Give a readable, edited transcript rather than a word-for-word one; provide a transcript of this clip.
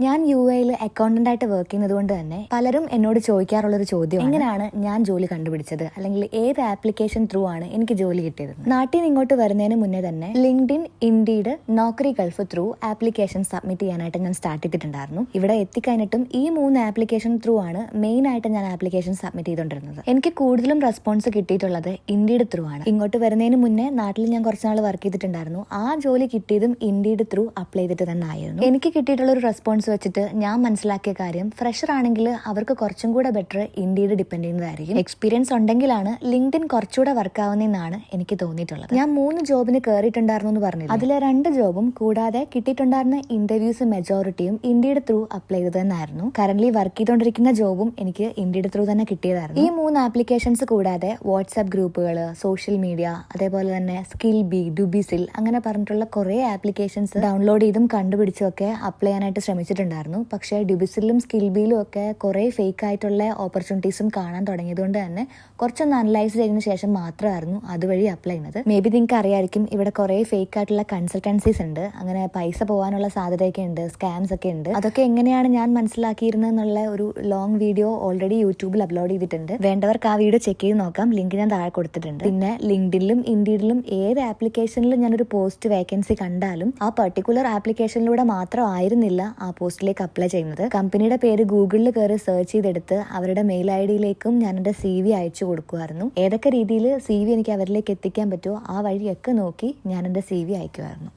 ഞാൻ UAE accountant ആയിട്ട് work ചെയ്യുന്നത് കൊണ്ട് തന്നെ പലരും എന്നോട് ചോദിക്കാറുള്ളൊരു ചോദ്യം, എങ്ങനെയാണ് ഞാൻ ജോലി കണ്ടുപിടിച്ചത്, അല്ലെങ്കിൽ ഏത് ആപ്ലിക്കേഷൻ ത്രൂ ആണ് എനിക്ക് ജോലി കിട്ടിയത്. നാട്ടിൽ നിന്ന് ഇങ്ങോട്ട് വരുന്നതിന് മുന്നേ തന്നെ LinkedIn, Indeed, Naukri Gulf through application submit ചെയ്യാനായിട്ട് ഞാൻ സ്റ്റാർട്ട് ചെയ്തിട്ടുണ്ടായിരുന്നു. ഇവിടെ എത്തിക്കഴിഞ്ഞിട്ടും ഈ 3 ആപ്ലിക്കേഷൻ ത്രൂ ആണ് മെയിൻ ആയിട്ട് ഞാൻ ആപ്ലിക്കേഷൻ സബ്മിറ്റ് ചെയ്തുകൊണ്ടിരുന്നത്. എനിക്ക് കൂടുതലും റെസ്പോൺസ് കിട്ടിയിട്ടുള്ളത് ഇൻഡീഡ് ത്രൂ ആണ്. ഇങ്ങോട്ട് വരുന്നതിന് മുന്നേ നാട്ടിൽ ഞാൻ കുറച്ച് നാൾ വർക്ക് ചെയ്തിട്ടുണ്ടായിരുന്നു. ആ ജോലി കിട്ടിയതും ഇൻഡീഡ് ത്രൂ അപ്ലൈ ചെയ്തിട്ട് തന്നെ ആയിരുന്നു. എനിക്ക് കിട്ടിയിട്ടുള്ള ഒരു റെസ്പോൺസ് വെച്ചിട്ട് ഞാൻ മനസ്സിലാക്കിയ കാര്യം, ഫ്രഷർ ആണെങ്കിൽ അവർക്ക് കുറച്ചും കൂടെ ബെറ്റർ ഇൻഡീഡ് ഡിപ്പെൻഡ് ചെയ്യുന്നതായിരിക്കും. എക്സ്പീരിയൻസ് ഉണ്ടെങ്കിലാണ് ലിങ്ക്ഡിൻ കുറച്ചുകൂടെ വർക്ക് ആവുന്നതെന്നാണ് എനിക്ക് തോന്നിയിട്ടുള്ളത്. ഞാൻ 3 ജോബിന് കയറിയിട്ടുണ്ടായിരുന്നു എന്ന് പറഞ്ഞു. അതിലെ 2 ജോബും കൂടാതെ കിട്ടിയിട്ടുണ്ടായിരുന്ന ഇന്റർവ്യൂസ് മെജോറിറ്റിയും ഇൻഡീഡ് ത്രൂ അപ്ലൈ ചെയ്തതെന്നായിരുന്നു. കറന്റ് വർക്ക് ചെയ്തുകൊണ്ടിരിക്കുന്ന ജോബും എനിക്ക് ഇൻഡീഡ് ത്രൂ തന്നെ കിട്ടിയതായിരുന്നു. ഈ 3 ആപ്ലിക്കേഷൻസ് കൂടാതെ വാട്സ്ആപ്പ് ഗ്രൂപ്പുകൾ, സോഷ്യൽ മീഡിയ, അതേപോലെ തന്നെ സ്കിൽ ബി, ഡുബിസിൽ അങ്ങനെ പറഞ്ഞിട്ടുള്ള കുറെ ആപ്ലിക്കേഷൻസ് ഡൗൺലോഡ് ചെയ്തും കണ്ടുപിടിച്ചും ഒക്കെ അപ്ലൈ ചെയ്യാനായിട്ട് ശ്രമിച്ചിട്ടുണ്ടായിരുന്നു. പക്ഷേ ഡ്യൂബിസിലും സ്കിൽ ബിയിലും ഒക്കെ കുറേ ഫേക്ക് ആയിട്ടുള്ള ഓപ്പർച്യൂണിറ്റീസും കാണാൻ തുടങ്ങിയതുകൊണ്ട് തന്നെ കുറച്ചൊന്ന് അനലൈസ് ചെയ്തതിനു ശേഷം മാത്രമായിരുന്നു അതുവഴി അപ്ലൈ ചെയ്യുന്നത്. മേ ബി നിങ്ങൾക്ക് അറിയായിരിക്കും, ഇവിടെ കുറേ ഫേക്ക് ആയിട്ടുള്ള കൺസൾട്ടൻസീസ് ഉണ്ട്. അങ്ങനെ പൈസ പോകാനുള്ള സാധ്യതയൊക്കെ ഉണ്ട്, സ്കാംസ് ഒക്കെ ഉണ്ട്. അതൊക്കെ എങ്ങനെയാണ് ഞാൻ മനസ്സിലാക്കിയിരുന്നത് എന്നുള്ള ഒരു ലോങ് വീഡിയോ ഓൾറെഡി യൂട്യൂബിൽ അപ്ലോഡ് ചെയ്തിട്ടുണ്ട്. വേണ്ടവർക്ക് ആ വീഡിയോ ചെക്ക് ചെയ്ത് നോക്കാം. ലിങ്ക് ഞാൻ താഴെ കൊടുത്തിട്ടുണ്ട്. പിന്നെ ലിങ്ക്ഡിനിലും ഇൻഡീഡിലും ഏത് ആപ്ലിക്കേഷനിലും ഞാനൊരു പോസ്റ്റ് വേക്കൻസി കണ്ടാലും ആ പർട്ടിക്കുലർ ആപ്ലിക്കേഷനിലൂടെ മാത്രം ആയിരുന്നില്ല ആ പോസ്റ്റിലേക്ക് അപ്ലൈ ചെയ്യുന്നത്. കമ്പനിയുടെ പേര് ഗൂഗിളിൽ കയറി സെർച്ച് ചെയ്തെടുത്ത് അവരുടെ മെയിൽ ID-യിലേക്കും ഞാൻ എൻ്റെ CV അയച്ചു കൊടുക്കുമായിരുന്നു. ഏതൊക്കെ രീതിയിൽ CV എനിക്ക് അവരിലേക്ക് എത്തിക്കാൻ പറ്റുമോ ആ വഴിയൊക്കെ നോക്കി ഞാൻ എൻ്റെ CV അയക്കുമായിരുന്നു.